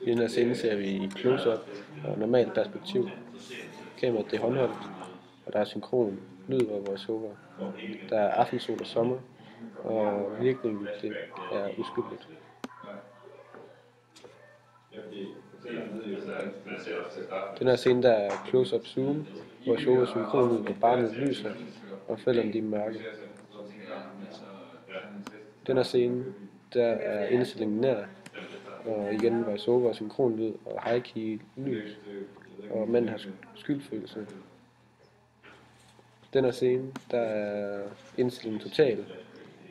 I den her scene ser vi close-up og normalt perspektiv. Kameraet det er håndholdt, og der er synkron lyd og voiceover. Der er aftensol og sommer, og virkningen det er uskyldigt. Den her scene der er close-up zoom, voiceover synkron lyd og barnet lyser, og forældrene de er mørke. Den her scene der er indstillingen nær, og igen voiceover synkron lyd og high-key lys, og manden har skyldfølelse. Den her scene der er indstillingen total,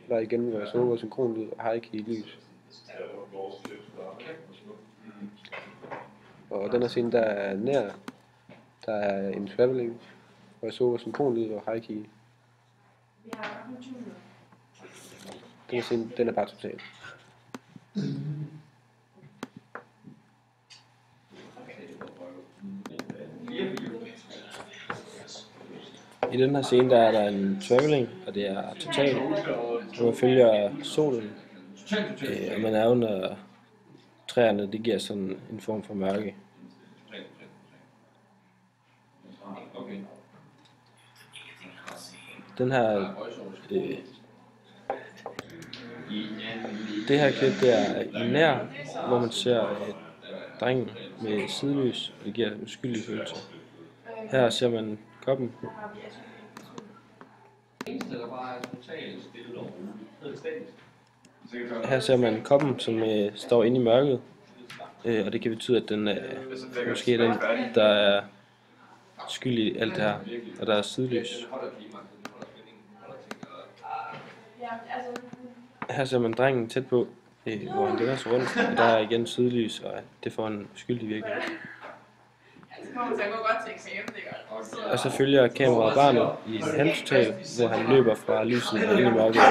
der er igen voiceover synkron lyd og high-key lys. Og den her scene der er nær, der er en traveling, voiceover synkron lyd og high-key. Den her scene den er bare total. I den her scene der er der en traveling, og det er totalt, hvor man følger solen, og man er under træerne, det giver sådan en form for mørke. Den her, det her klip det er i nær, hvor man ser drengen med sidelys, og det giver en uskyldig følelse. Her ser man koppen. Her ser man koppen, som står inde i mørket, og det kan betyde, at den måske er den, der er skyld i alt det her, og der er sidelys. Her ser man drengen tæt på, hvor han lægger sig rundt, og der er igen sidelys, og det får en skyldig virkning. Og så følger kameraet barnet i en halvtotal, hvor han løber fra lyset ind i mørket.